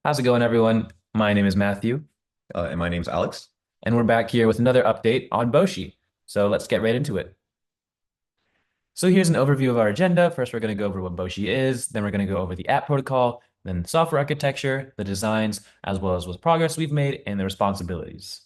How's it going, everyone? My name is Matthew, And my name's Alex. and we're back here with another update on Boshi. So let's get right into it. So here's an overview of our agenda. First, we're going to go over what Boshi is, then we're going to go over the app protocol, then software architecture, the designs, as well as what progress we've made, and the responsibilities.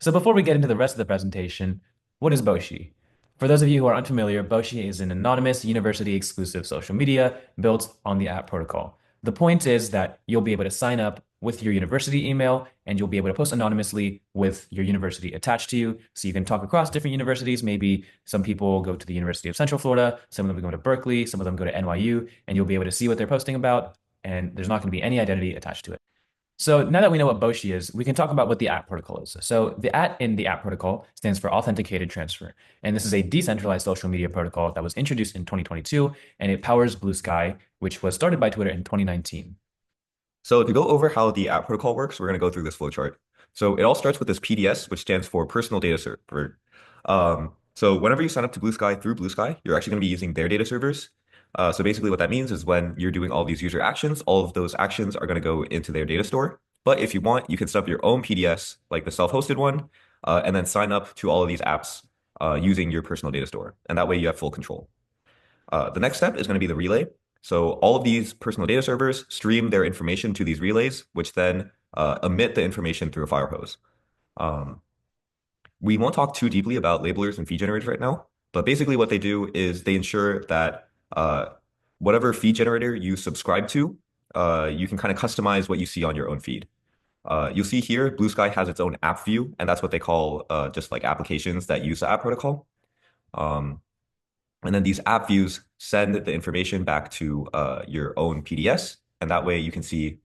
So before we get into the rest of the presentation, what is Boshi? For those of you who are unfamiliar, Boshi is an anonymous university-exclusive social media built on the app protocol. The point is that you'll be able to sign up with your university email and you'll be able to post anonymously with your university attached to you. So you can talk across different universities. Maybe some people go to the University of Central Florida, some of them go to Berkeley, some of them go to NYU, and you'll be able to see what they're posting about, and there's not going to be any identity attached to it. So now that we know what Boshi is, we can talk about what the app protocol is. So the at in the app protocol stands for authenticated transfer. And this is a decentralized social media protocol that was introduced in 2022, and it powers Blue Sky, which was started by Twitter in 2019. So to go over how the app protocol works, we're going to go through this flowchart. So it all starts with this PDS, which stands for Personal Data Server. So whenever you sign up to Blue Sky through Blue Sky, you're actually going to be using their data servers. So basically what that means is when you're doing all these user actions, all of those actions are going to go into their data store. But if you want, you can set up your own PDS, like the self-hosted one, and then sign up to all of these apps using your personal data store. And that way you have full control. The next step is going to be the relay. So all of these personal data servers stream their information to these relays, which then emit the information through a fire hose. Um, we won't talk too deeply about labelers and feed generators right now, but basically what they do is they ensure that whatever feed generator you subscribe to, you can kind of customize what you see on your own feed. You'll see here, Blue Sky has its own app view, and that's what they call just like applications that use the app protocol. Um, and then these app views send the information back to your own PDS, and that way you can see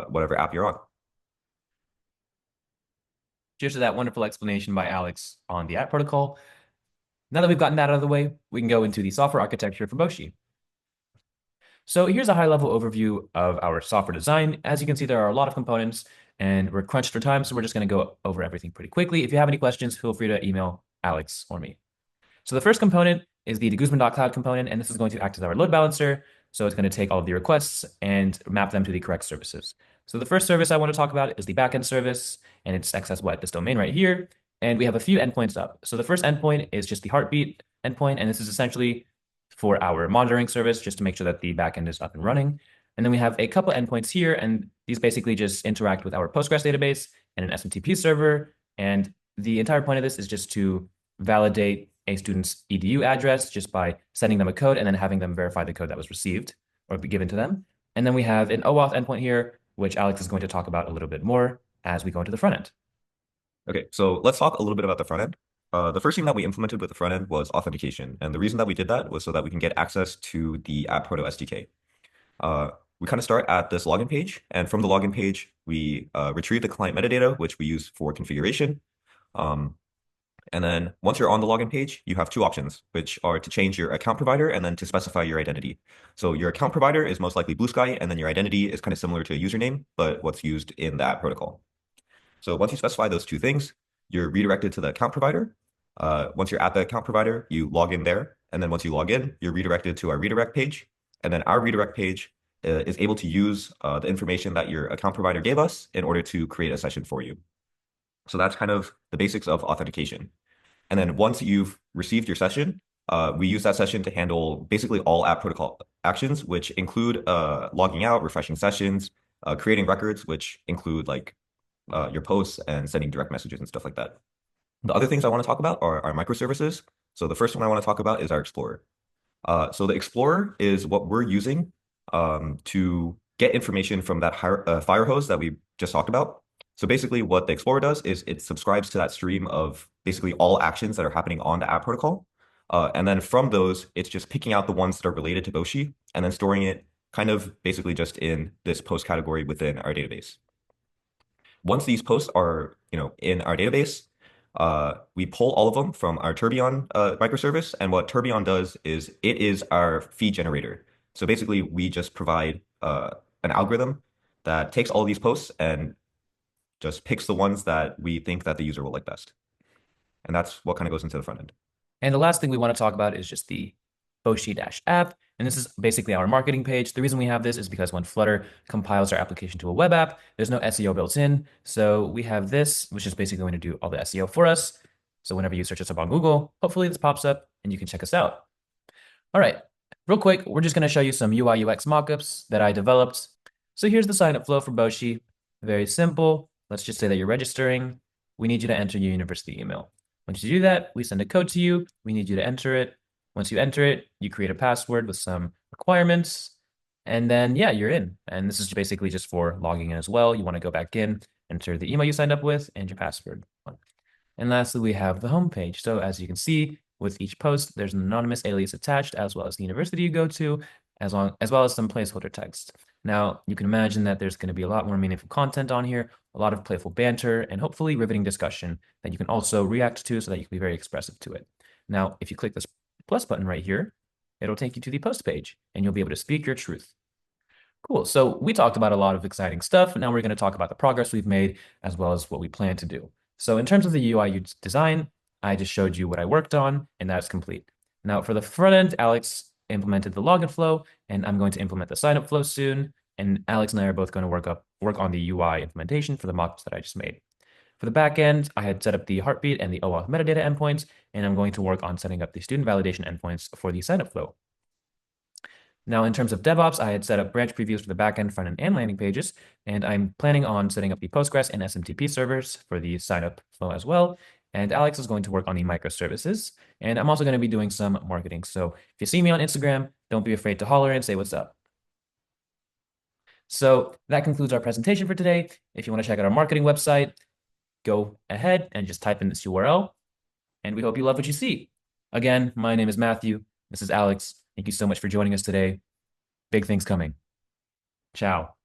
whatever app you're on. Cheers to that wonderful explanation by Alex on the app protocol. Now that we've gotten that out of the way, we can go into the software architecture for Boshi. So here's a high-level overview of our software design. As you can see, there are a lot of components, and we're crunched for time, so we're just going to go over everything pretty quickly. If you have any questions, feel free to email Alex or me. So the first component is the deguzman.cloud component, and this is going to act as our load balancer. So it's going to take all of the requests and map them to the correct services. So the first service I want to talk about is the backend service, and it's accessible at this domain right here. And we have a few endpoints up. So the first endpoint is just the heartbeat endpoint, and this is essentially for our monitoring service, just to make sure that the backend is up and running. And then we have a couple endpoints here, and these basically just interact with our Postgres database and an SMTP server. And the entire point of this is just to validate a student's EDU address just by sending them a code and then having them verify the code that was received or be given to them. And then we have an OAuth endpoint here, which Alex is going to talk about a little bit more as we go into the front end. Okay, so let's talk a little bit about the front end. The first thing that we implemented with the front end was authentication. And the reason that we did that was so that we can get access to the App Proto SDK. We kind of start at this login page. And from the login page, we retrieve the client metadata, which we use for configuration. Um, And then once you're on the login page, you have two options, which are to change your account provider and then to specify your identity. So your account provider is most likely Blue Sky, and then your identity is kind of similar to a username, but what's used in the app protocol. So once you specify those two things, you're redirected to the account provider. Once you're at the account provider, you log in there. And then once you log in, you're redirected to our redirect page. And then our redirect page is able to use the information that your account provider gave us in order to create a session for you. So that's kind of the basics of authentication. And then once you've received your session, we use that session to handle basically all app protocol actions, which include logging out, refreshing sessions, creating records, which include like your posts and sending direct messages and stuff like that. The other things I want to talk about are our microservices. So the first one I want to talk about is our Explorer. So the Explorer is what we're using to get information from that fire hose that we just talked about. So basically what the Explorer does is it subscribes to that stream of basically all actions that are happening on the app protocol. And then from those, it's just picking out the ones that are related to Boshi and then storing it kind of basically just in this post category within our database. Once these posts are, in our database, we pull all of them from our Tourbillon microservice. And what Tourbillon does is it is our feed generator. So basically, we just provide an algorithm that takes all of these posts and just picks the ones that we think that the user will like best. And that's what kind of goes into the front end. And the last thing we want to talk about is just the Boshi-app. And this is basically our marketing page. The reason we have this is because when Flutter compiles our application to a web app, there's no SEO built in. So we have this, which is basically going to do all the SEO for us. So whenever you search us up on Google, hopefully this pops up and you can check us out. All right, real quick, we're just going to show you some UI UX mockups that I developed. So here's the sign-up flow for Boshi. Very simple. Let's just say that you're registering. We need you to enter your university email. Once you do that, we send a code to you. We need you to enter it. Once you enter it, you create a password with some requirements. And then, yeah, you're in. And this is basically just for logging in as well. You want to go back in, enter the email you signed up with, and your password. And lastly, we have the home page. So as you can see, with each post, there's an anonymous alias attached, as well as the university you go to, as well as some placeholder text. Now, you can imagine that there's going to be a lot more meaningful content on here, a lot of playful banter, and hopefully riveting discussion that you can also react to so that you can be very expressive to it. Now, if you click this plus button right here, it'll take you to the post page, and you'll be able to speak your truth. Cool. So we talked about a lot of exciting stuff. Now we're going to talk about the progress we've made as well as what we plan to do. So in terms of the UI design, I just showed you what I worked on, and that's complete. Now for the front end, Alex implemented the login flow, and I'm going to implement the signup flow soon. And Alex and I are both going to work on the UI implementation for the mockups that I just made. For the back end, I had set up the heartbeat and the OAuth metadata endpoints, and I'm going to work on setting up the student validation endpoints for the signup flow. Now, in terms of DevOps, I had set up branch previews for the backend, front-end, and landing pages, and I'm planning on setting up the Postgres and SMTP servers for the sign-up flow as well. And Alex is going to work on the microservices, and I'm also going to be doing some marketing. So if you see me on Instagram, don't be afraid to holler and say what's up. So that concludes our presentation for today. If you want to check out our marketing website, go ahead and just type in this URL, and we hope you love what you see. Again, my name is Matthew. This is Alex. Thank you so much for joining us today. Big things coming. Ciao.